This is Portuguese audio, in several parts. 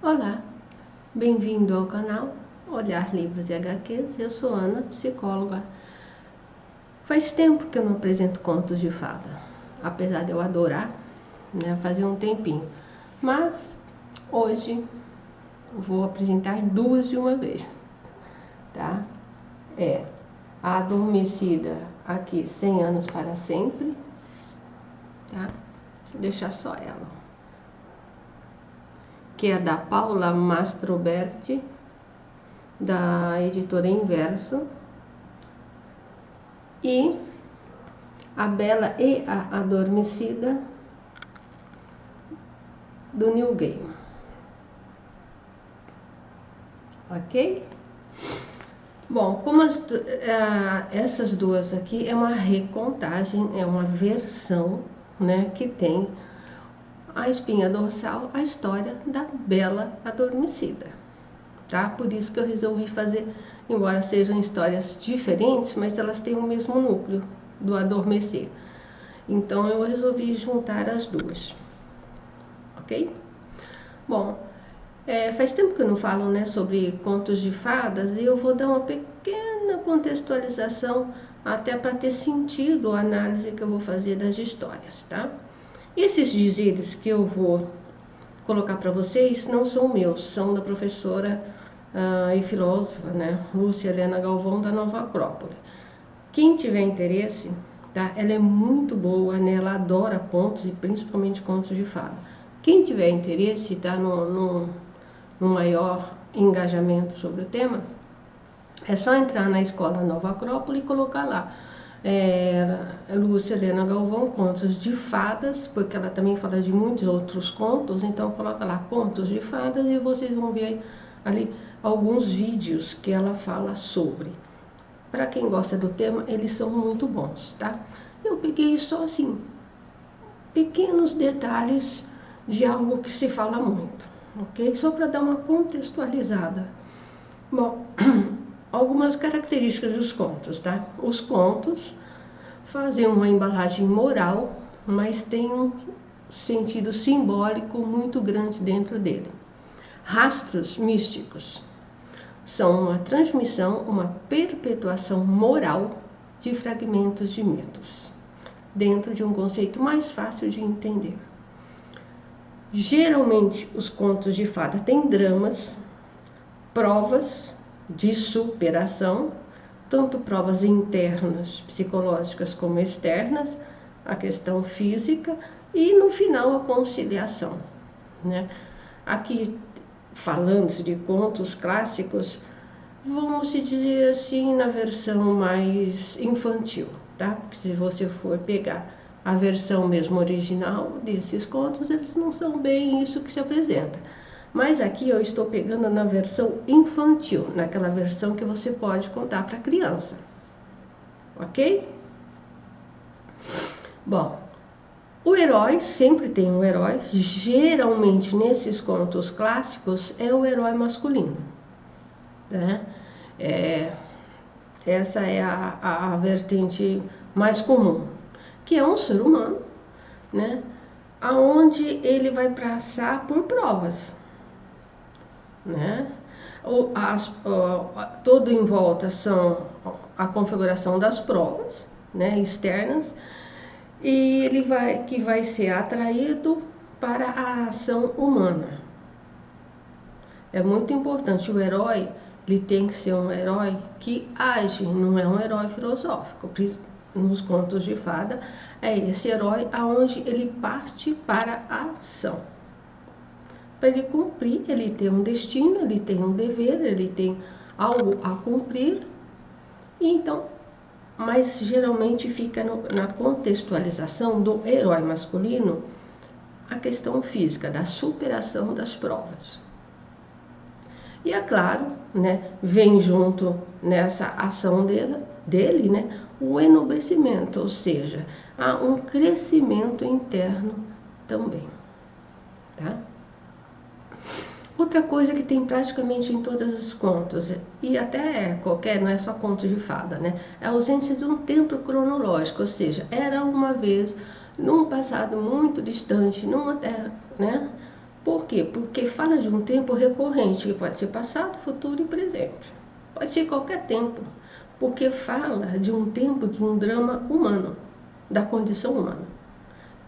Olá, bem-vindo ao canal Olhar Livros e HQs. Eu sou Ana, psicóloga. Faz tempo que eu não apresento contos de fada, apesar de eu adorar, né, fazia um tempinho. Mas hoje vou apresentar duas de uma vez, tá? A Adormecida, aqui, 100 anos para sempre, tá? Vou deixar só ela. Que é da Paula Mastroberti, da editora Inverso, e A Bela e a Adormecida, do Neil Gaiman. Ok? Bom, como essas duas aqui é uma recontagem, é uma versão, né, que tem a espinha dorsal, a história da Bela Adormecida, tá? Por isso que eu resolvi fazer, embora sejam histórias diferentes, mas elas têm o mesmo núcleo do adormecer. Então eu resolvi juntar as duas, ok? Bom, faz tempo que eu não falo, né, sobre contos de fadas, e eu vou dar uma pequena contextualização até para ter sentido a análise que eu vou fazer das histórias, tá? Esses dizeres que eu vou colocar para vocês não são meus, são da professora e filósofa, né, Lúcia Helena Galvão, da Nova Acrópole. Quem tiver interesse, tá? Ela é muito boa, né? Ela adora contos e principalmente contos de fada. Quem tiver interesse, tá, no maior engajamento sobre o tema, é só entrar na Escola Nova Acrópole e colocar lá. Lúcia Helena Galvão, contos de fadas, porque ela também fala de muitos outros contos, então coloca lá contos de fadas e vocês vão ver ali alguns vídeos que ela fala sobre. Para quem gosta do tema, eles são muito bons, tá? Eu peguei só assim, pequenos detalhes de algo que se fala muito, ok? Só para dar uma contextualizada. Bom, algumas características dos contos, tá? Os contos fazem uma embalagem moral, mas tem um sentido simbólico muito grande dentro dele. Rastros místicos são uma transmissão, uma perpetuação moral de fragmentos de mitos, dentro de um conceito mais fácil de entender. Geralmente, os contos de fada têm dramas, provas de superação, tanto provas internas, psicológicas, como externas, a questão física, e no final a conciliação, né? Aqui, falando de contos clássicos, vamos dizer assim, na versão mais infantil, tá? Porque se você for pegar a versão mesmo original desses contos, eles não são bem isso que se apresenta. Mas aqui eu estou pegando na versão infantil, naquela versão que você pode contar para criança, ok? Bom, o herói, sempre tem um herói, geralmente nesses contos clássicos é o herói masculino, né? Essa é a vertente mais comum, que é um ser humano, né? Aonde ele vai passar por provas, né? Todo em volta são a configuração das provas, né, externas, e ele vai ser atraído para a ação humana. É muito importante, o herói, ele tem que ser um herói que age, não é um herói filosófico. Nos contos de fada, é esse herói aonde ele parte para a ação. Para ele cumprir, ele tem um destino, ele tem um dever, ele tem algo a cumprir. E então, mas geralmente fica na contextualização do herói masculino a questão física, da superação das provas. E é claro, né, vem junto nessa ação dele, né, o enobrecimento, ou seja, há um crescimento interno também, tá? Outra coisa que tem praticamente em todos os contos, e até qualquer, não é só conto de fada, né? É a ausência de um tempo cronológico, ou seja, era uma vez, num passado muito distante, numa terra, né? Por quê? Porque fala de um tempo recorrente, que pode ser passado, futuro e presente. Pode ser qualquer tempo, porque fala de um tempo de um drama humano, da condição humana,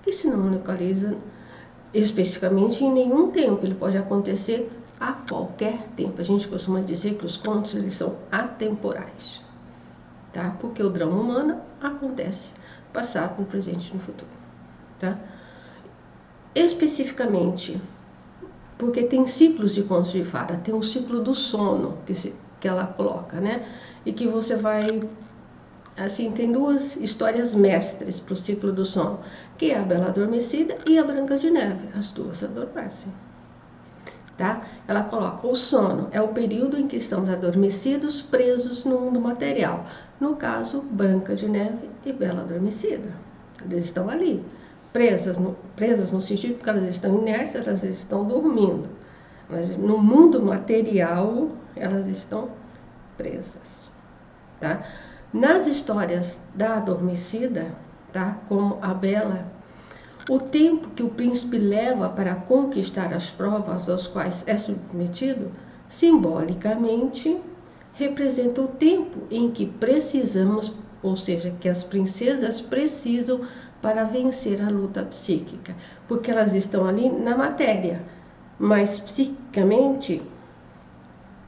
que se não localiza especificamente em nenhum tempo, ele pode acontecer a qualquer tempo. A gente costuma dizer que os contos eles são atemporais, tá? Porque o drama humano acontece no passado, no presente e no futuro, tá? Especificamente, porque tem ciclos de contos de fada, tem um ciclo do sono que ela coloca, né? E que você vai, assim, tem duas histórias mestres para o ciclo do sono, que é a Bela Adormecida e a Branca de Neve, as duas adormecem, tá? Ela coloca o sono, é o período em que estamos adormecidos, presos no mundo material. No caso, Branca de Neve e Bela Adormecida, eles estão ali, presas no sentido porque elas estão inertes, elas estão dormindo, mas no mundo material elas estão presas, tá? Nas histórias da adormecida, tá? Como a Bela, o tempo que o príncipe leva para conquistar as provas aos quais é submetido, simbolicamente, representa o tempo em que precisamos, ou seja, que as princesas precisam para vencer a luta psíquica, porque elas estão ali na matéria, mas psiquicamente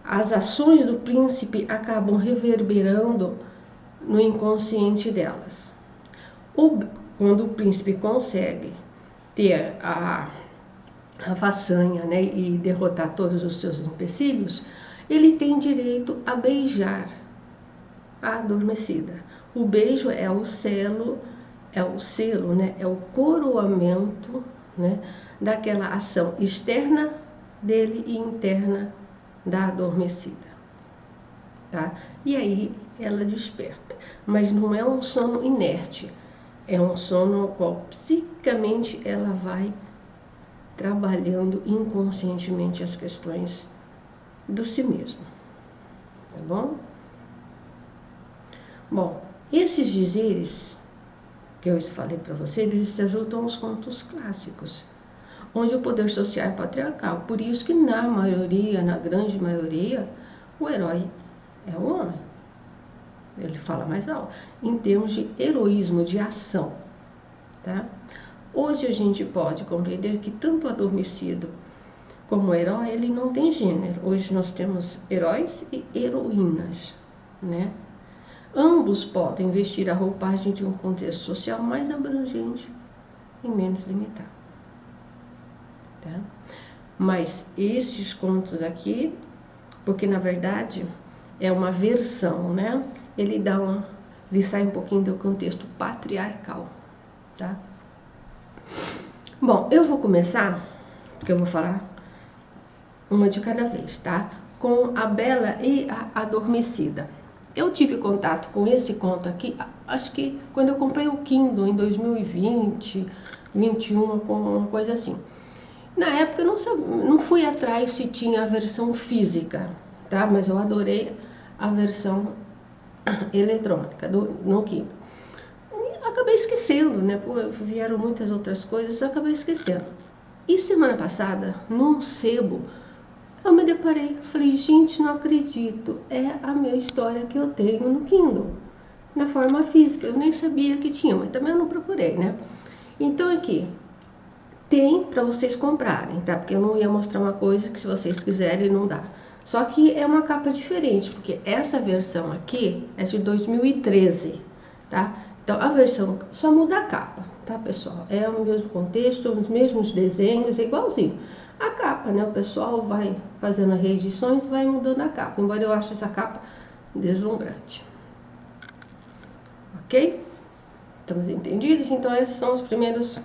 as ações do príncipe acabam reverberando no inconsciente delas. Quando o príncipe consegue ter a façanha, né, e derrotar todos os seus empecilhos, ele tem direito a beijar a adormecida. O beijo é o selo, né, é o coroamento, né, daquela ação externa dele e interna da adormecida, tá? E aí ela desperta, mas não é um sono inerte, é um sono no qual psicamente ela vai trabalhando inconscientemente as questões do si mesmo, tá bom? Bom, esses dizeres que eu falei para você, eles se ajudam aos contos clássicos, onde o poder social é patriarcal. Por isso que na maioria, na grande maioria, o herói é o homem. Ele fala mais alto, em termos de heroísmo, de ação, tá? Hoje a gente pode compreender que tanto o adormecido como o herói, ele não tem gênero. Hoje nós temos heróis e heroínas, né? Ambos podem vestir a roupagem de um contexto social mais abrangente e menos limitado, tá? Mas estes contos aqui, porque na verdade é uma versão, né? Ele sai um pouquinho do contexto patriarcal, tá? Bom, eu vou começar, porque eu vou falar uma de cada vez, tá? Com a Bela e a Adormecida. Eu tive contato com esse conto aqui, acho que quando eu comprei o Kindle em 2020, 21, com uma coisa assim. Na época eu não fui atrás se tinha a versão física, tá? Mas eu adorei a versão eletrônica no Kindle. E acabei esquecendo, né? Pô, vieram muitas outras coisas, eu acabei esquecendo. E semana passada, num sebo, eu me deparei, falei, gente, não acredito, é a minha história que eu tenho no Kindle, na forma física. Eu nem sabia que tinha, mas também eu não procurei, né? Então aqui, tem para vocês comprarem, tá? Porque eu não ia mostrar uma coisa que se vocês quiserem não dá. Só que é uma capa diferente, porque essa versão aqui é de 2013, tá? Então a versão só muda a capa, tá, pessoal? É o mesmo contexto, os mesmos desenhos, é igualzinho. A capa, né? O pessoal vai fazendo as reedições e vai mudando a capa, embora eu ache essa capa deslumbrante. Ok? Estamos entendidos? Então esses são os primeiros.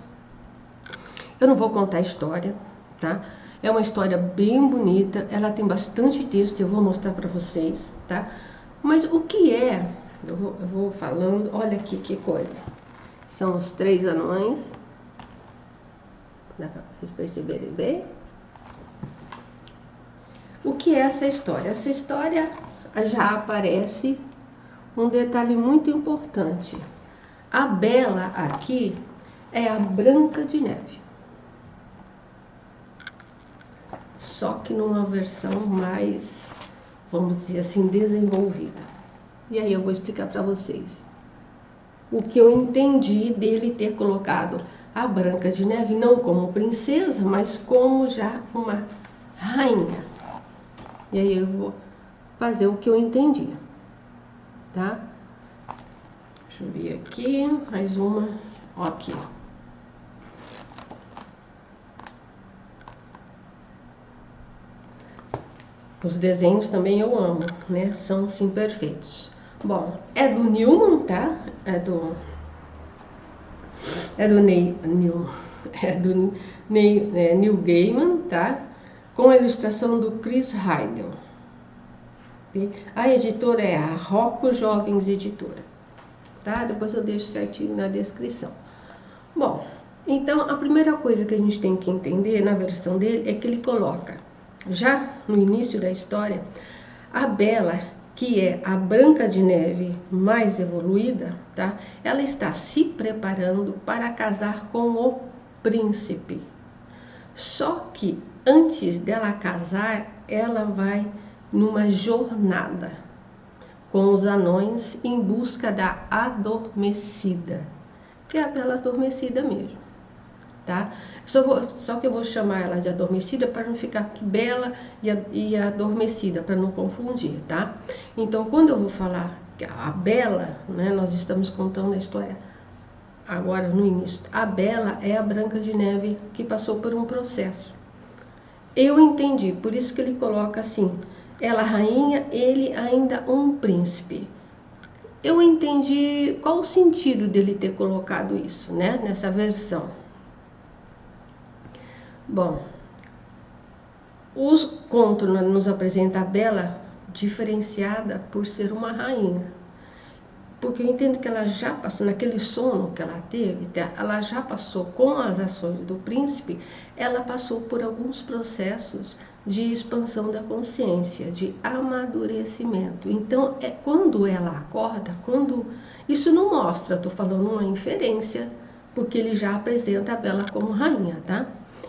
Eu não vou contar a história, tá? É uma história bem bonita, ela tem bastante texto, eu vou mostrar para vocês, tá? Mas o que é? Eu vou falando, olha aqui que coisa. São os 3 anões. Dá para vocês perceberem bem? O que é essa história? Essa história já aparece um detalhe muito importante. A Bela aqui é a Branca de Neve. só que numa versão mais, vamos dizer assim, desenvolvida. E aí eu vou explicar para vocês o que eu entendi dele ter colocado a Branca de Neve não como princesa, mas como já uma rainha. E aí eu vou fazer o que eu entendi, tá? Deixa eu ver aqui, mais uma, ó, aqui. Os desenhos também eu amo, né? São sim perfeitos. Bom, é do Newman, tá? É do Neil Gaiman, tá? Com a ilustração do Chris Heidel. A editora é a Rocco Jovens Editora, tá? Depois eu deixo certinho na descrição. Bom, então a primeira coisa que a gente tem que entender na versão dele é que ele coloca, já no início da história, a Bela, que é a Branca de Neve mais evoluída, tá? Ela está se preparando para casar com o príncipe. Só que antes dela casar, ela vai numa jornada com os anões em busca da adormecida, que é a Bela adormecida mesmo, tá? Só que eu vou chamar ela de adormecida para não ficar aqui Bela e adormecida, para não confundir, tá? Então, quando eu vou falar que a Bela, né, nós estamos contando a história agora no início. A Bela é a Branca de Neve que passou por um processo. Eu entendi, por isso que ele coloca assim, ela rainha, ele ainda um príncipe. Eu entendi qual o sentido dele ter colocado isso, né, nessa versão. Bom, os contos nos apresenta a Bela diferenciada por ser uma rainha. Porque eu entendo que ela já passou, naquele sono que ela teve, ela já passou com as ações do príncipe, ela passou por alguns processos de expansão da consciência, de amadurecimento. Então, é quando ela acorda, isso não mostra, estou falando uma inferência, porque ele já apresenta a Bela como rainha, tá?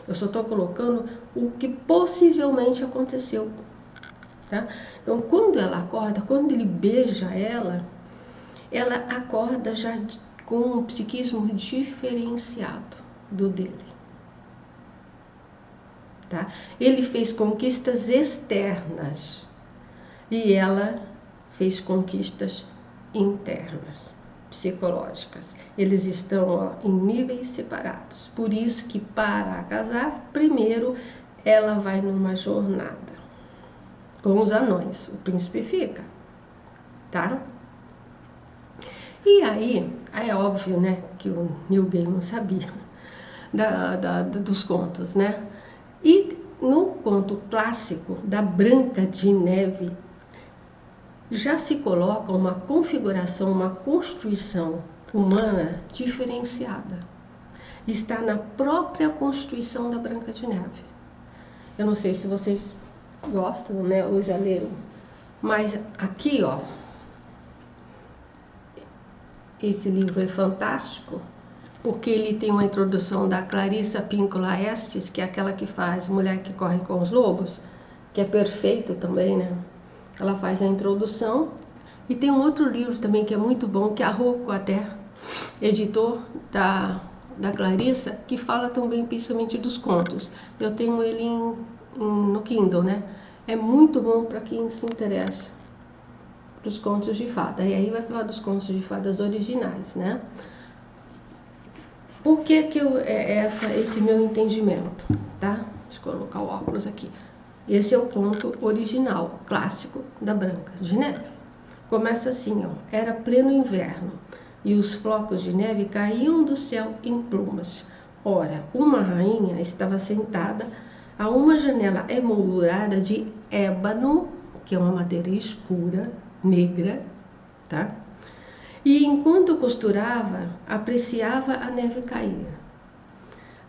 Eu só estou colocando o que possivelmente aconteceu, tá? Então, quando ela acorda, quando ele beija ela acorda já com um psiquismo diferenciado do dele, tá? Ele fez conquistas externas e ela fez conquistas internas, psicológicas. Eles estão em níveis separados. Por isso que para casar, primeiro ela vai numa jornada com os anões. O príncipe fica, tá? E aí, é óbvio, né, que o Neil Gaiman sabia dos contos, né? E no conto clássico da Branca de Neve, já se coloca uma configuração, uma constituição humana diferenciada. Está na própria constituição da Branca de Neve. Eu não sei se vocês gostam, né, ou já leram, mas aqui, ó, esse livro é fantástico, porque ele tem uma introdução da Clarissa Pinkola Estes, que é aquela que faz Mulher que Corre com os Lobos, que é perfeito também, né? Ela faz a introdução. E tem um outro livro também que é muito bom, que é a Rocco até, editor da Clarissa, que fala também principalmente dos contos. Eu tenho ele no Kindle, né? É muito bom para quem se interessa dos contos de fada. E aí vai falar dos contos de fadas originais, né? Por que esse meu entendimento, tá? Deixa eu colocar o óculos aqui. Esse é o conto original, clássico, da Branca de Neve. Começa assim, ó. Era pleno inverno e os flocos de neve caíam do céu em plumas. Ora, uma rainha estava sentada a uma janela emoldurada de ébano, que é uma madeira escura, negra, tá? E enquanto costurava, apreciava a neve cair.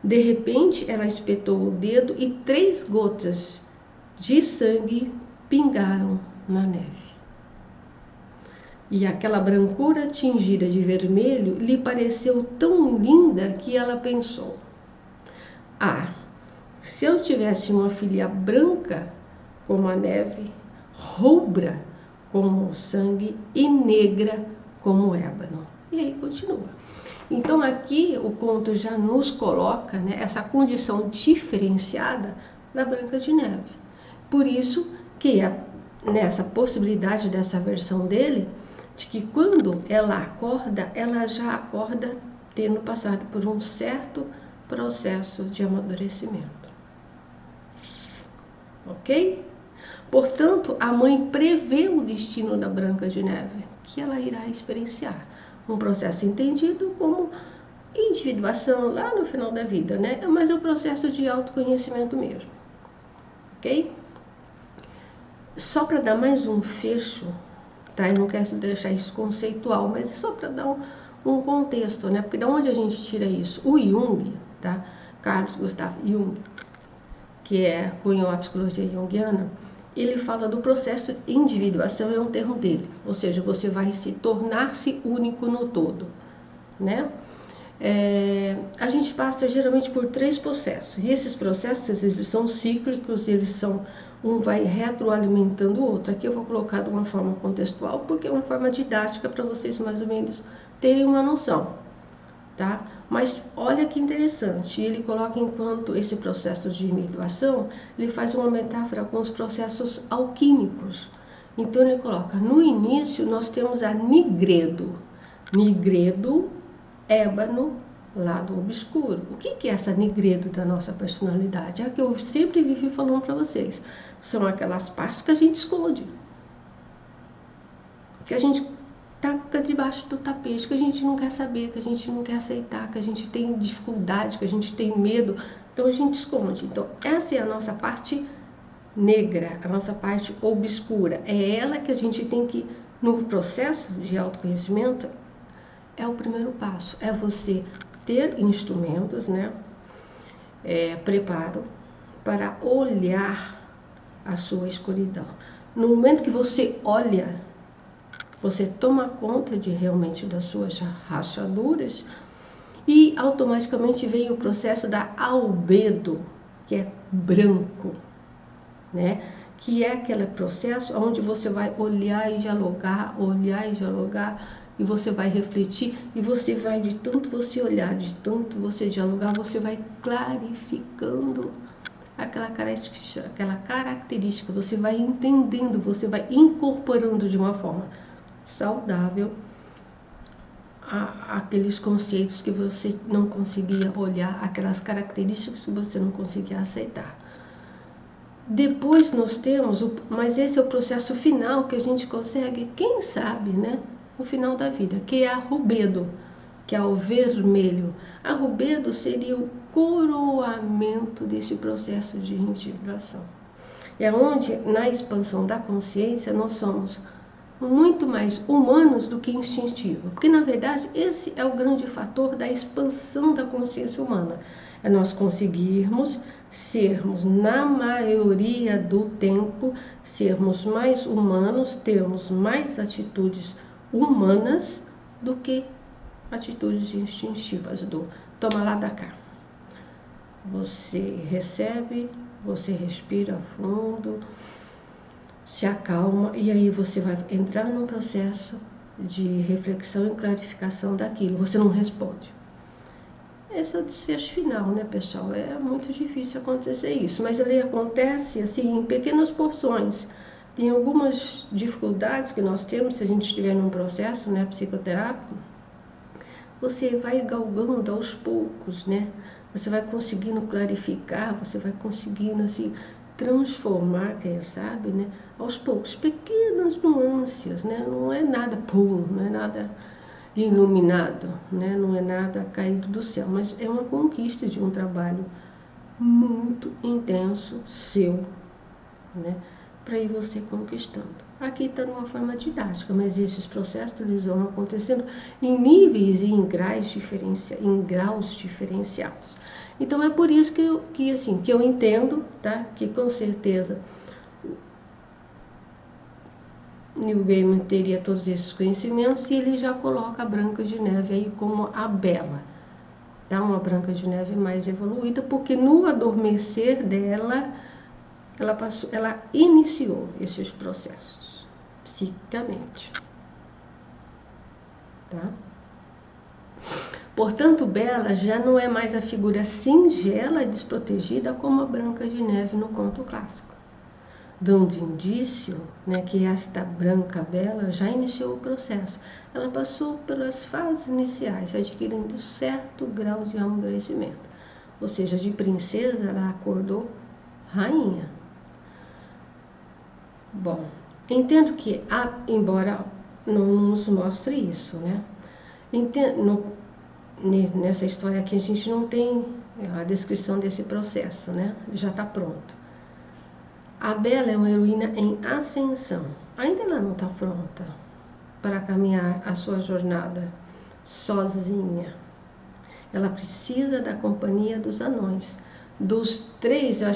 De repente, ela espetou o dedo e 3 gotas de sangue pingaram na neve. E aquela brancura tingida de vermelho lhe pareceu tão linda que ela pensou: ah, Se eu tivesse uma filha branca como a neve, rubra como o sangue e negra como o ébano. E aí continua. Então aqui o conto já nos coloca, né, essa condição diferenciada da Branca de Neve. Por isso que nessa possibilidade dessa versão dele, de que quando ela acorda, ela já acorda tendo passado por um certo processo de amadurecimento. Ok? Portanto, a mãe prevê o destino da Branca de Neve, que ela irá experienciar. Um processo entendido como individuação lá no final da vida, né? Mas é o processo de autoconhecimento mesmo. Ok? Só para dar mais um fecho, tá? Eu não quero deixar isso conceitual, mas é só para dar um contexto, né? Porque da onde a gente tira isso? O Jung, tá? Carlos Gustav Jung, que cunhou a psicologia junguiana, ele fala do processo de individuação, é um termo dele, ou seja, você vai se tornar-se único no todo, né? A gente passa geralmente por 3 processos, e esses processos eles são cíclicos, eles são, um vai retroalimentando o outro. Aqui eu vou colocar de uma forma contextual, porque é uma forma didática para vocês mais ou menos terem uma noção, tá? Mas olha que interessante, ele coloca enquanto esse processo de individuação, ele faz uma metáfora com os processos alquímicos. Então ele coloca, no início nós temos a nigredo, ébano, lado obscuro. O que é essa nigredo da nossa personalidade? É a que eu sempre vivi falando para vocês. São aquelas partes que a gente esconde, que a gente taca debaixo do tapete, que a gente não quer saber, que a gente não quer aceitar, que a gente tem dificuldade, que a gente tem medo, então a gente esconde. Então essa é a nossa parte negra, a nossa parte obscura. É ela que a gente tem que, no processo de autoconhecimento, é o primeiro passo, é você ter instrumentos, né, preparo para olhar a sua escuridão. No momento que você olha, você toma conta de realmente das suas rachaduras e automaticamente vem o processo da albedo, que é branco, né? Que é aquele processo onde você vai olhar e dialogar, e você vai refletir, e você vai, de tanto você olhar, de tanto você dialogar, você vai clarificando aquela característica, você vai entendendo, você vai incorporando de uma forma saudável aqueles conceitos que você não conseguia olhar, aquelas características que você não conseguia aceitar. Depois nós temos, mas esse é o processo final que a gente consegue, quem sabe, né, no final da vida, que é a rubedo, que é o vermelho. A rubedo seria o coroamento desse processo de individuação. É onde, na expansão da consciência, nós somos muito mais humanos do que instintivos. Porque, na verdade, esse é o grande fator da expansão da consciência humana. É nós conseguirmos sermos, na maioria do tempo, sermos mais humanos, termos mais atitudes humanas do que atitudes instintivas do toma lá da cá. Você recebe, você respira fundo, se acalma e aí você vai entrar num processo de reflexão e clarificação daquilo. Você não responde. Esse é o desfecho final, né, pessoal? É muito difícil acontecer isso, mas ele acontece assim em pequenas porções. Tem algumas dificuldades que nós temos se a gente estiver num processo, né, psicoterápico. Você vai galgando aos poucos, né? Você vai conseguindo clarificar, você vai conseguindo assim transformar, quem sabe, né? Aos poucos, pequenas nuances, né? Não é nada puro, não é nada iluminado, né? Não é nada caído do céu, mas é uma conquista de um trabalho muito intenso seu, né? Para ir você conquistando. Aqui está de uma forma didática, mas esses processos eles vão acontecendo em níveis e em graus diferenciados. Então é por isso que eu entendo, tá? Que com certeza Neil Gaiman teria todos esses conhecimentos e ele já coloca a Branca de Neve aí como a bela, tá? Uma Branca de Neve mais evoluída, porque no adormecer dela, ela iniciou esses processos, psiquicamente, tá? Portanto, Bela já não é mais a figura singela e desprotegida como a Branca de Neve no conto clássico, dando indício, né, que esta Branca Bela já iniciou o processo. Ela passou pelas fases iniciais, adquirindo certo grau de amadurecimento. Ou seja, de princesa ela acordou rainha. Bom, entendo que, embora não nos mostre isso, né? Nessa história aqui a gente não tem a descrição desse processo, né? Já está pronto. A Bela é uma heroína em ascensão. Ainda ela não está pronta para caminhar a sua jornada sozinha. Ela precisa da companhia dos anões. Dos 3, eu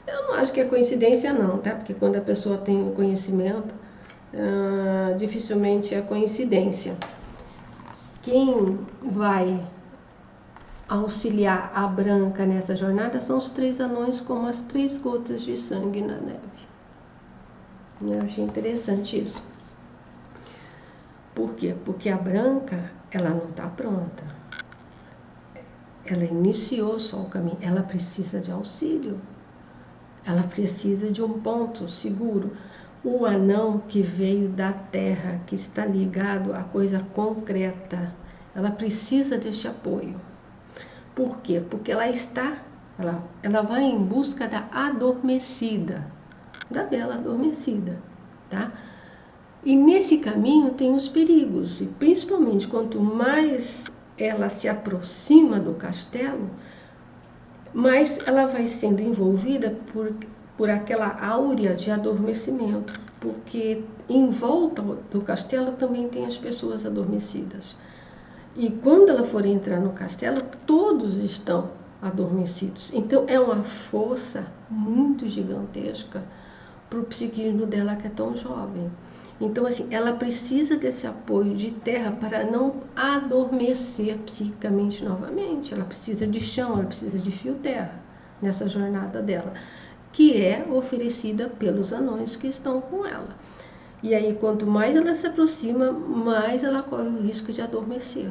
não acho que é coincidência não, tá? Porque quando a pessoa tem um conhecimento, dificilmente é coincidência. Quem vai auxiliar a Branca nessa jornada são os 3 anões, como as 3 gotas de sangue na neve. Eu achei interessante isso. Por quê? Porque a Branca, ela não está pronta. Ela iniciou só o caminho. Ela precisa de auxílio. Ela precisa de um ponto seguro. O anão que veio da terra, que está ligado a coisa concreta, ela precisa deste apoio. Por quê? Porque ela vai em busca da adormecida, da Bela adormecida, tá? E nesse caminho tem os perigos, e principalmente quanto mais ela se aproxima do castelo, mais ela vai sendo envolvida por aquela áurea de adormecimento, porque em volta do castelo também tem as pessoas adormecidas. E quando ela for entrar no castelo, todos estão adormecidos. Então é uma força muito gigantesca para o psiquismo dela, que é tão jovem. Então, assim, ela precisa desse apoio de terra para não adormecer psiquicamente novamente. Ela precisa de chão, ela precisa de fio-terra nessa jornada dela, que é oferecida pelos anões que estão com ela. E aí, quanto mais ela se aproxima, mais ela corre o risco de adormecer.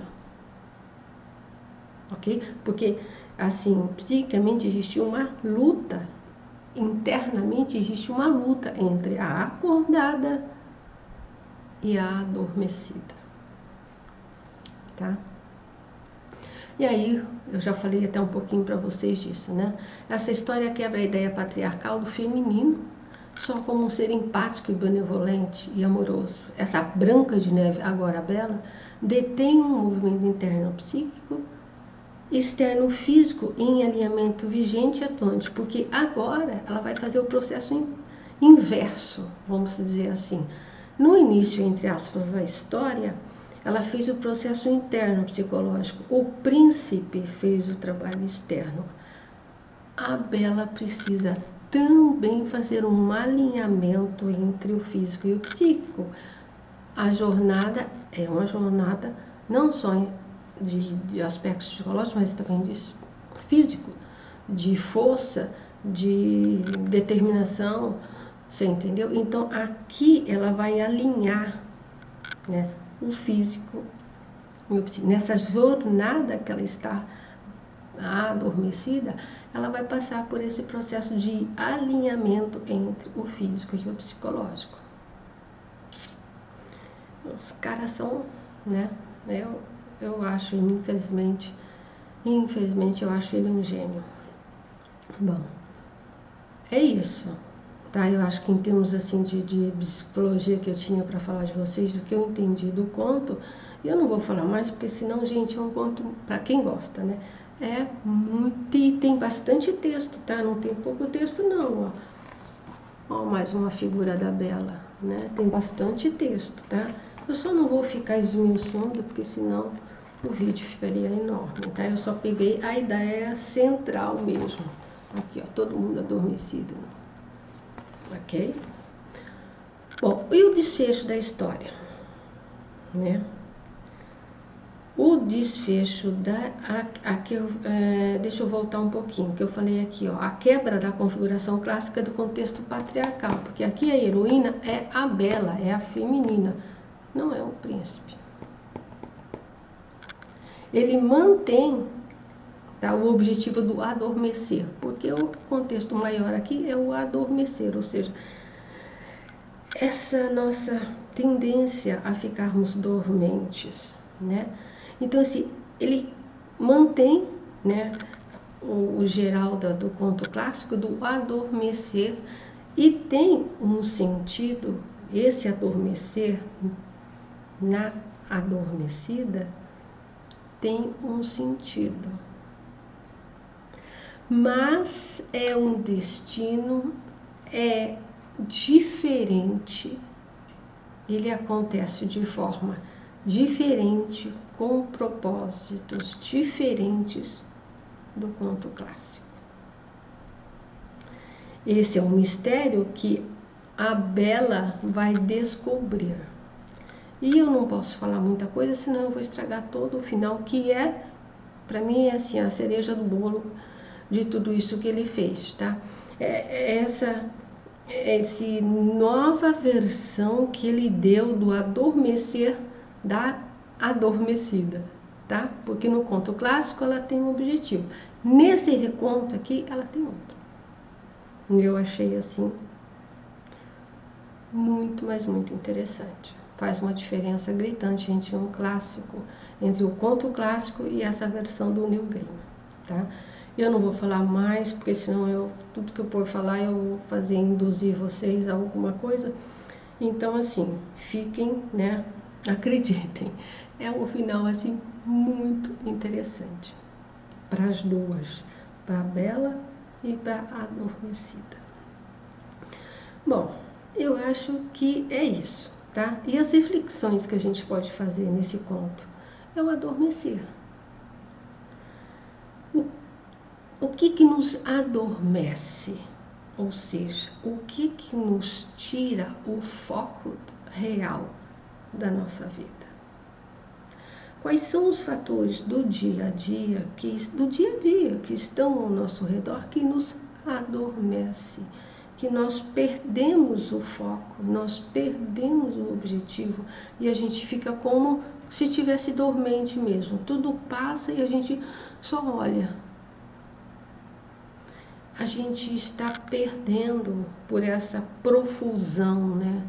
Ok? Porque, assim, psicicamente existe uma luta, internamente existe uma luta entre a acordada e a adormecida. Tá? E aí, eu já falei até um pouquinho para vocês disso, né? Essa história quebra a ideia patriarcal do feminino só como um ser empático e benevolente e amoroso. Essa Branca de Neve, agora Bela, detém um movimento interno psíquico, externo físico em alinhamento vigente e atuante, porque agora ela vai fazer o processo inverso, vamos dizer assim. No início, entre aspas, da história, ela fez o processo interno psicológico. O príncipe fez o trabalho externo. A Bela precisa também fazer um alinhamento entre o físico e o psíquico. A jornada é uma jornada não só de aspectos psicológicos, mas também de físico, de força, de determinação. Você entendeu? Então, aqui ela vai alinhar, né, o físico e o psíquico. Nessa jornada que ela está adormecida, ela vai passar por esse processo de alinhamento entre o físico e o psicológico. Os caras são, né? Eu acho, infelizmente eu acho ele um gênio. Bom, é isso. Tá, eu acho que em termos assim de psicologia que eu tinha para falar de vocês, do que eu entendi do conto, eu não vou falar mais, porque senão, gente, é um conto para quem gosta, né? É muito, e tem bastante texto, tá? Não tem pouco texto não, ó. Ó, mais uma figura da Bela, né? Tem bastante texto, tá? Eu só não vou ficar esmiuçando, porque senão o vídeo ficaria enorme, tá? Eu só peguei a ideia central mesmo. Aqui, ó, todo mundo adormecido. Ok? Bom, e o desfecho da história, né? O desfecho deixa eu voltar um pouquinho, que eu falei aqui, ó, a quebra da configuração clássica do contexto patriarcal, porque aqui a heroína é a bela, é a feminina, não é o príncipe. Ele mantém, tá, o objetivo do adormecer, porque o contexto maior aqui é o adormecer, ou seja, essa nossa tendência a ficarmos dormentes, né? Então, assim, ele mantém, né, o geral do conto clássico do adormecer e tem um sentido, esse adormecer na adormecida tem um sentido, mas é um destino, é diferente, ele acontece de forma diferente, com propósitos diferentes do conto clássico. Esse é um mistério que a Bela vai descobrir. E eu não posso falar muita coisa, senão eu vou estragar todo o final, que é, para mim, é assim, a cereja do bolo de tudo isso que ele fez, tá? Essa nova versão que ele deu do adormecer da adormecida, tá? Porque no conto clássico ela tem um objetivo. Nesse reconto aqui, ela tem outro. E eu achei, assim, muito, mas muito interessante. Faz uma diferença gritante entre um clássico, entre o conto clássico e essa versão do Neil Gaiman, tá? Eu não vou falar mais, porque senão tudo que eu for falar eu vou fazer induzir vocês a alguma coisa. Então, assim, fiquem, né? Acreditem, é um final, assim, muito interessante para as duas, para a Bela e para a adormecida. Bom, eu acho que é isso, tá? E as reflexões que a gente pode fazer nesse conto é o adormecer. O que nos adormece? Ou seja, o que nos tira o foco real da nossa vida? Quais são os fatores do dia a dia que estão ao nosso redor que nos adormece, que nós perdemos o foco, nós perdemos o objetivo e a gente fica como se estivesse dormente mesmo. Tudo passa e a gente só olha. A gente está perdendo por essa profusão, né,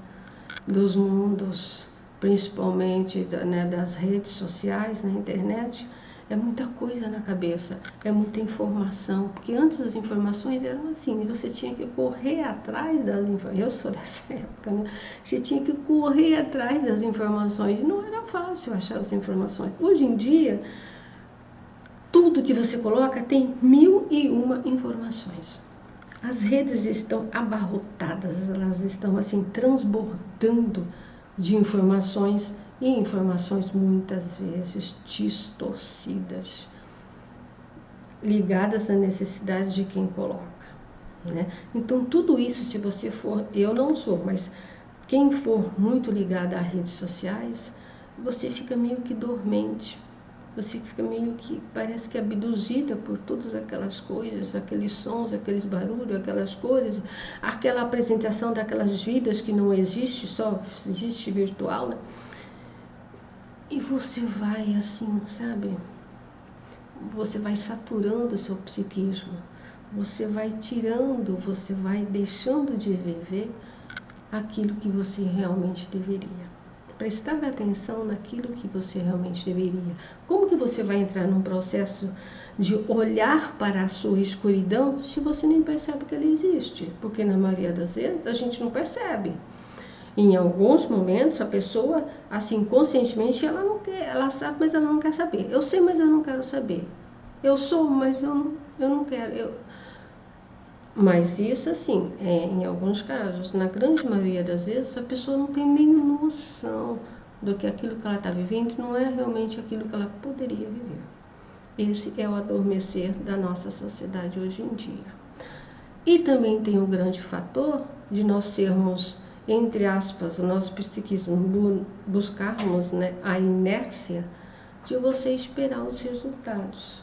dos mundos, principalmente, né, das redes sociais, na internet. É muita coisa na cabeça, é muita informação, porque antes as informações eram assim, você tinha que correr atrás das informações. Eu sou dessa época, né? Você tinha que correr atrás das informações, não era fácil achar as informações. Hoje em dia, tudo que você coloca tem 1001 informações. As redes estão abarrotadas, elas estão assim transbordando de informações, e informações muitas vezes distorcidas, ligadas à necessidade de quem coloca, né? Então tudo isso, se você for, eu não sou, mas quem for muito ligado às redes sociais, você fica meio que dormente. Você fica meio que, parece que abduzida por todas aquelas coisas, aqueles sons, aqueles barulhos, aquelas cores, aquela apresentação daquelas vidas que não existe, só existe virtual, né? E você vai assim, sabe? Você vai saturando o seu psiquismo, você vai tirando, você vai deixando de viver aquilo que você realmente deveria. Prestar atenção naquilo que você realmente deveria. Como que você vai entrar num processo de olhar para a sua escuridão se você nem percebe que ela existe? Porque na maioria das vezes a gente não percebe. Em alguns momentos a pessoa, assim, conscientemente, ela não quer, ela sabe, mas ela não quer saber. Eu sei, mas eu não quero saber. Eu sou, mas eu não quero. Mas isso, assim, em alguns casos, na grande maioria das vezes, a pessoa não tem nem noção do que aquilo que ela está vivendo não é realmente aquilo que ela poderia viver. Esse é o adormecer da nossa sociedade hoje em dia. E também tem o grande fator de nós sermos, entre aspas, o nosso psiquismo, buscarmos, né, a inércia de você esperar os resultados,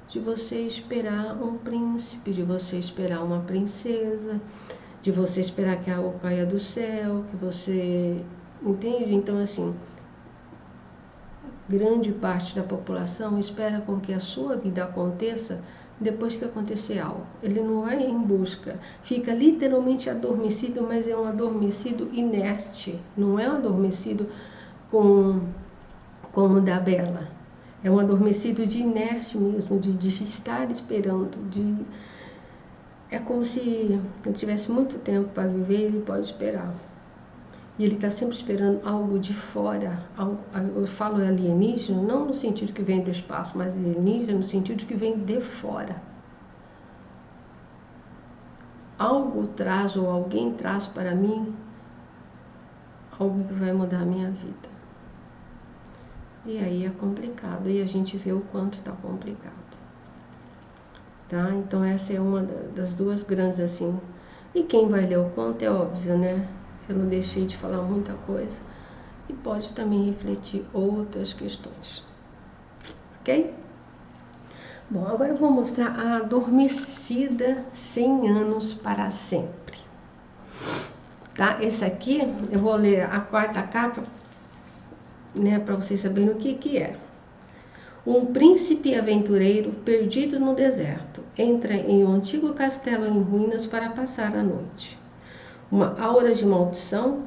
de você esperar um príncipe, de você esperar uma princesa, de você esperar que algo caia do céu, que você... Entende? Então, assim, grande parte da população espera com que a sua vida aconteça depois que acontecer algo. Ele não vai em busca, fica literalmente adormecido, mas é um adormecido inerte, não é um adormecido como o da Bela. É um adormecido de inerte mesmo, de estar esperando, é como se ele tivesse muito tempo para viver, ele pode esperar. E ele está sempre esperando algo de fora, eu falo alienígena, não no sentido que vem do espaço, mas alienígena no sentido que vem de fora. Algo traz, ou alguém traz para mim, algo que vai mudar a minha vida. E aí é complicado, e a gente vê o quanto está complicado. Tá? Então essa é uma das duas grandes, assim. E quem vai ler o conto é óbvio, né? Eu não deixei de falar muita coisa. E pode também refletir outras questões. Ok? Bom, agora eu vou mostrar a Adormecida 100 anos para sempre. Tá? Esse aqui, eu vou ler a quarta capa, né, para vocês saberem o que é. Um príncipe aventureiro perdido no deserto entra em um antigo castelo em ruínas para passar a noite. Uma aura de maldição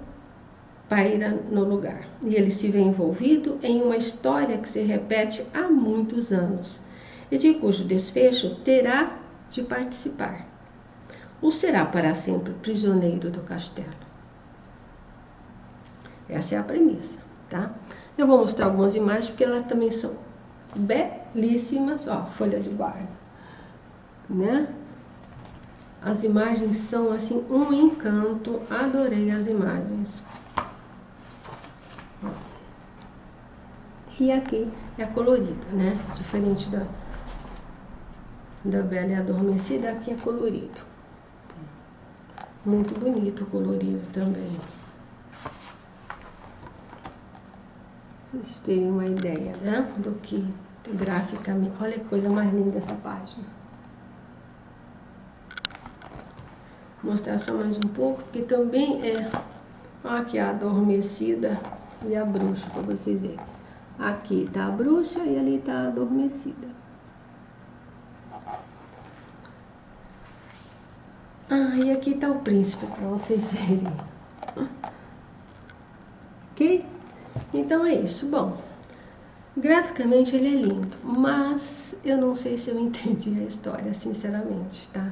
paira no lugar e ele se vê envolvido em uma história que se repete há muitos anos e de cujo desfecho terá de participar. Ou será para sempre prisioneiro do castelo? Essa é a premissa, tá? Eu vou mostrar algumas imagens porque elas também são belíssimas. Ó, folha de guarda, né? As imagens são assim um encanto, adorei as imagens. E aqui é colorido, né? Diferente da Bela e Adormecida, aqui é colorido. Muito bonito o colorido também. Pra vocês terem uma ideia, né? Do que graficamente. Olha que coisa mais linda essa página. Vou mostrar só mais um pouco, porque também é... Aqui a Adormecida e a bruxa, para vocês verem. Aqui está a bruxa e ali está a adormecida. E aqui está o príncipe, para vocês verem. Ok? Então é isso. Bom, graficamente ele é lindo, mas eu não sei se eu entendi a história, sinceramente, tá?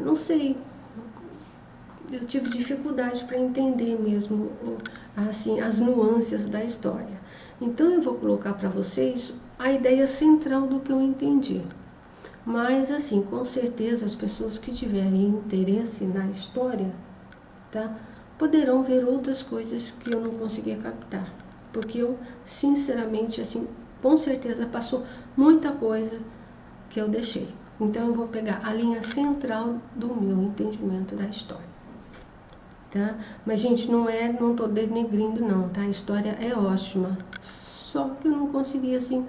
Não sei. Eu tive dificuldade para entender mesmo, assim, as nuances da história. Então eu vou colocar para vocês a ideia central do que eu entendi. Mas, assim, com certeza as pessoas que tiverem interesse na história, tá, poderão ver outras coisas que eu não consegui captar. Porque eu, sinceramente, assim, com certeza passou muita coisa que eu deixei. Então eu vou pegar a linha central do meu entendimento da história. Tá? Mas, gente, não tô denegrindo não, tá? A história é ótima, só que eu não consegui, assim,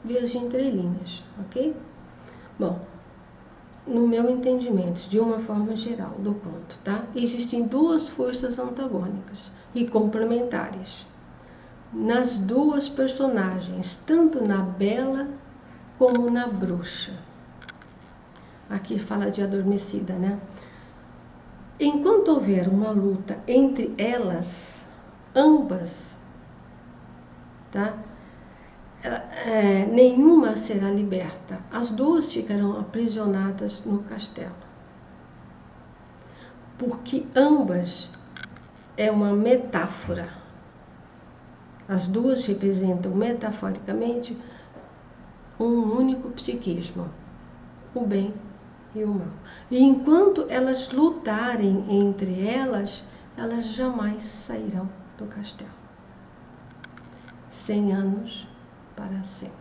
ver as entrelinhas, ok? Bom, no meu entendimento, de uma forma geral do conto, tá? Existem duas forças antagônicas e complementares nas duas personagens, tanto na Bela como na bruxa. Aqui fala de Adormecida, né? Enquanto houver uma luta entre elas, ambas, tá? Nenhuma será liberta. As duas ficarão aprisionadas no castelo. Porque ambas é uma metáfora. As duas representam metaforicamente um único psiquismo, o bem e o mal. E enquanto elas lutarem entre elas, elas jamais sairão do castelo. 100 anos para sempre.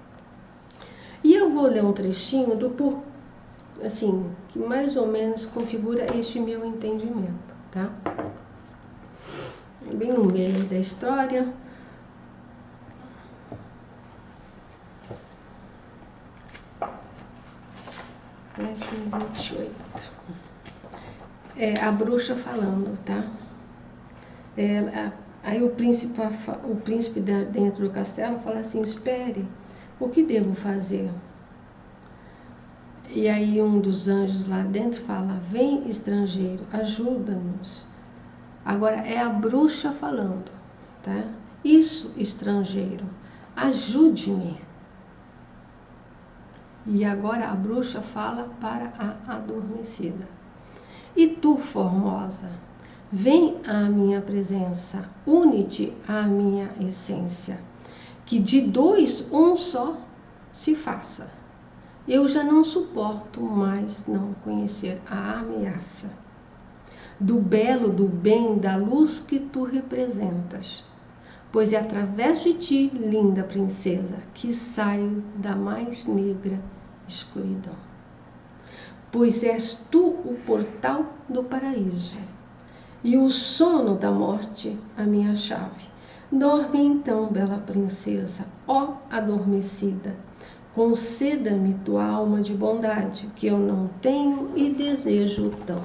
E eu vou ler um trechinho assim, que mais ou menos configura este meu entendimento, tá? Bem no meio da história. 28. É a bruxa falando, tá? Aí o príncipe dentro do castelo fala assim, espere, o que devo fazer? E aí um dos anjos lá dentro fala, vem estrangeiro, ajuda-nos. Agora é a bruxa falando, tá? Isso, estrangeiro, ajude-me. E agora a bruxa fala para a adormecida. E tu, formosa, vem à minha presença, une-te à minha essência, que de dois um só se faça. Eu já não suporto mais não conhecer a ameaça do belo, do bem, da luz que tu representas, pois é através de ti, linda princesa, que saio da mais negra escuridão. Pois és tu o portal do paraíso, e o sono da morte a minha chave. Dorme então, bela princesa, ó adormecida, conceda-me tua alma de bondade, que eu não tenho e desejo tão.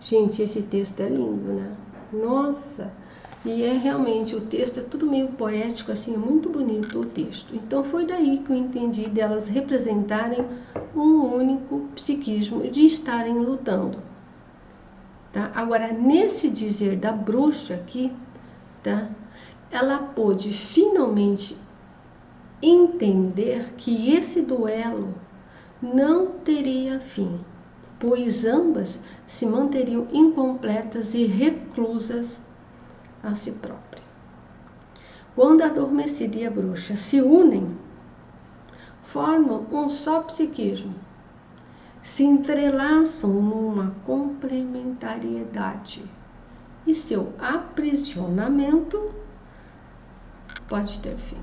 Gente, esse texto é lindo, né? Nossa! E é realmente, o texto é tudo meio poético, assim, é muito bonito o texto. Então foi daí que eu entendi delas representarem um único psiquismo, de estarem lutando. Tá? Agora, nesse dizer da bruxa aqui, tá? Ela pôde finalmente entender que esse duelo não teria fim, pois ambas se manteriam incompletas e reclusas a si própria. Quando a adormecida e a bruxa se unem, formam um só psiquismo, se entrelaçam numa complementariedade e seu aprisionamento pode ter fim.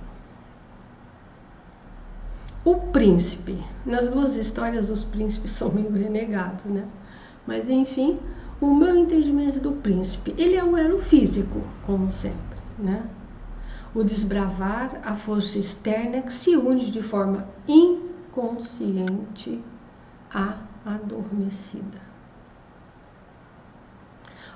O príncipe, nas duas histórias os príncipes são meio renegados, né? Mas enfim, o meu entendimento do príncipe, ele é o elo físico, como sempre, né? O desbravar, a força externa que se une de forma inconsciente à adormecida,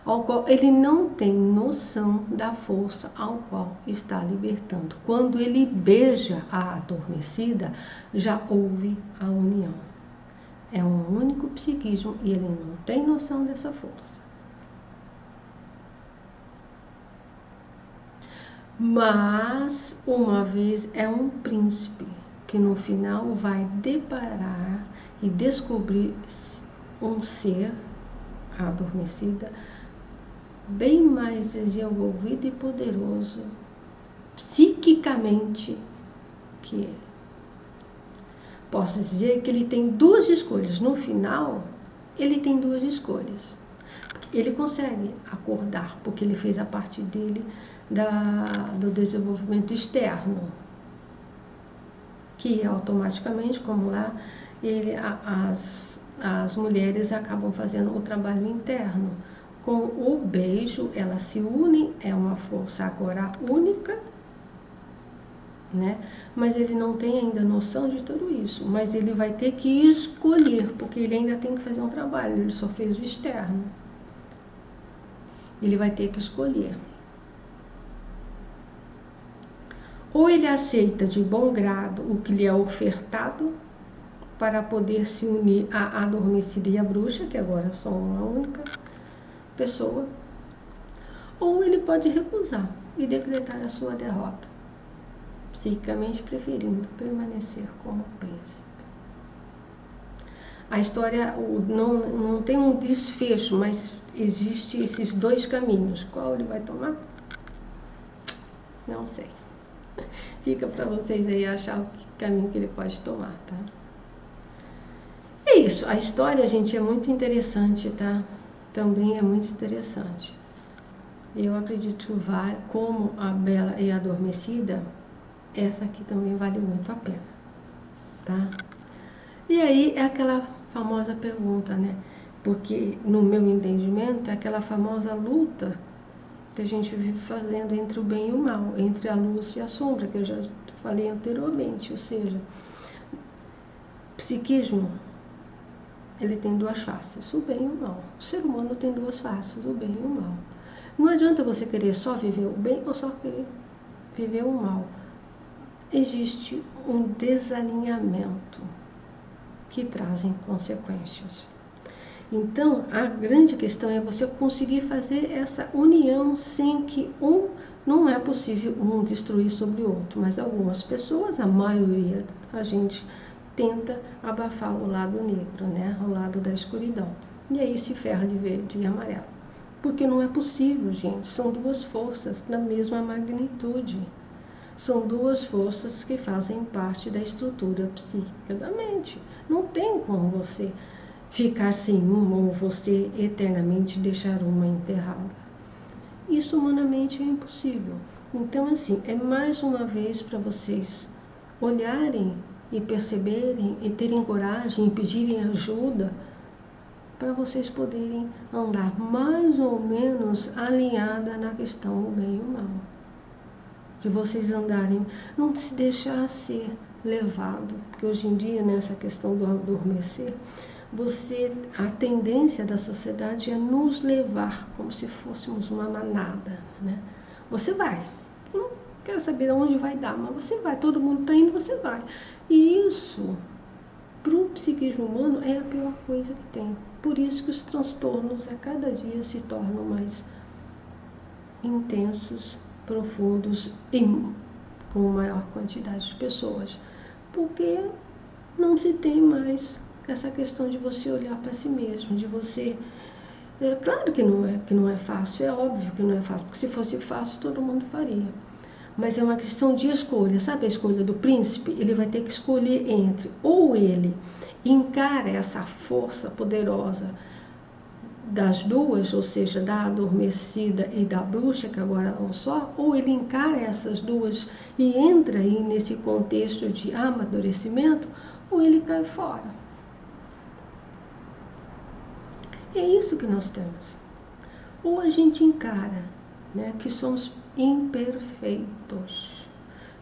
ao qual ele não tem noção da força ao qual está libertando. Quando ele beija a adormecida, já houve a união. É um único psiquismo e ele não tem noção dessa força. Mas, uma vez, é um príncipe que no final vai deparar e descobrir um ser, a adormecida, bem mais desenvolvido e poderoso psiquicamente que ele. Posso dizer que ele tem duas escolhas. No final, ele tem duas escolhas. Ele consegue acordar, porque ele fez a parte dele do desenvolvimento externo, que automaticamente, como lá, as mulheres acabam fazendo o trabalho interno. Com o beijo, elas se unem, é uma força agora única, né? Mas ele não tem ainda noção de tudo isso, mas ele vai ter que escolher, porque ele ainda tem que fazer um trabalho, ele só fez o externo. Ele vai ter que escolher. Ou ele aceita de bom grado o que lhe é ofertado, para poder se unir à adormecida e à bruxa, que agora são uma única pessoa, ou ele pode recusar e decretar a sua derrota, psiquicamente preferindo permanecer como príncipe. A história não tem um desfecho, mas existe esses dois caminhos. Qual ele vai tomar? Não sei. Fica para vocês aí achar o caminho que ele pode tomar, tá? É isso. A história, gente, é muito interessante, tá? Também é muito interessante. Eu acredito que como a Bela e a Adormecida, essa aqui também vale muito a pena, tá? E aí é aquela famosa pergunta, né? Porque no meu entendimento é aquela famosa luta que a gente vive fazendo entre o bem e o mal, entre a luz e a sombra, que eu já falei anteriormente, ou seja, psiquismo ele tem duas faces, o bem e o mal. O ser humano tem duas faces, o bem e o mal. Não adianta você querer só viver o bem ou só querer viver o mal. Existe um desalinhamento que trazem consequências. Então, a grande questão é você conseguir fazer essa união sem que não é possível um destruir sobre o outro, mas algumas pessoas, a maioria, a gente tenta abafar o lado negro, né? O lado da escuridão. E aí se ferra de verde e amarelo. Porque não é possível, gente. São duas forças da mesma magnitude. São duas forças que fazem parte da estrutura psíquica da mente. Não tem como você ficar sem uma ou você eternamente deixar uma enterrada. Isso humanamente é impossível. Então, assim, é mais uma vez para vocês olharem e perceberem e terem coragem e pedirem ajuda para vocês poderem andar mais ou menos alinhada na questão do bem e o mal. De vocês andarem, não se deixar ser levado, porque hoje em dia, nessa questão do adormecer, a tendência da sociedade é nos levar como se fôssemos uma manada, né? Você vai, não quero saber onde vai dar, mas você vai, todo mundo está indo, você vai. E isso, para o psiquismo humano, é a pior coisa que tem. Por isso que os transtornos a cada dia se tornam mais intensos, profundos e com maior quantidade de pessoas. Porque não se tem mais essa questão de você olhar para si mesmo, de você... É claro que não é fácil, é óbvio que não é fácil, porque se fosse fácil todo mundo faria. Mas é uma questão de escolha, sabe a escolha do príncipe? Ele vai ter que escolher entre, ou ele encara essa força poderosa das duas, ou seja, da adormecida e da bruxa, que agora é um só, ou ele encara essas duas e entra aí nesse contexto de amadurecimento, ou ele cai fora. É isso que nós temos. Ou a gente encara, né, que somos imperfeitos.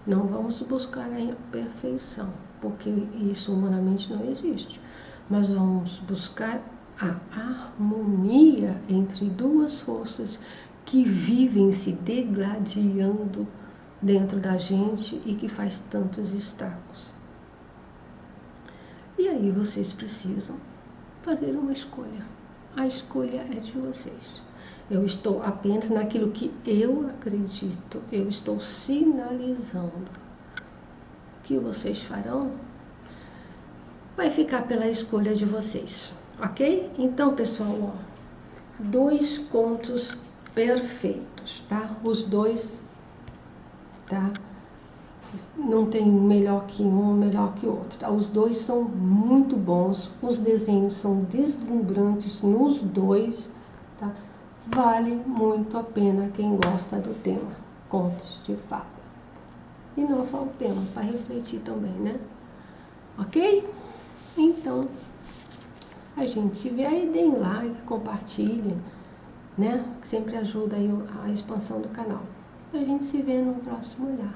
Não vamos buscar a perfeição, porque isso humanamente não existe. Mas vamos buscar a harmonia entre duas forças que vivem se degladiando dentro da gente e que faz tantos estragos. E aí vocês precisam fazer uma escolha. A escolha é de vocês. Eu estou apenas naquilo que eu acredito, eu estou sinalizando. O que vocês farão vai ficar pela escolha de vocês, ok? Então, pessoal, ó, 2 contos perfeitos, tá? Os dois, tá? Não tem melhor que um, melhor que outro, tá? Os dois são muito bons, os desenhos são deslumbrantes nos dois, tá? Vale muito a pena quem gosta do tema, contos de fada. E não só o tema, para refletir também, né? Ok? Então, a gente se vê aí, deem like, compartilhem, né? Que sempre ajuda aí a expansão do canal. A gente se vê no próximo olhar.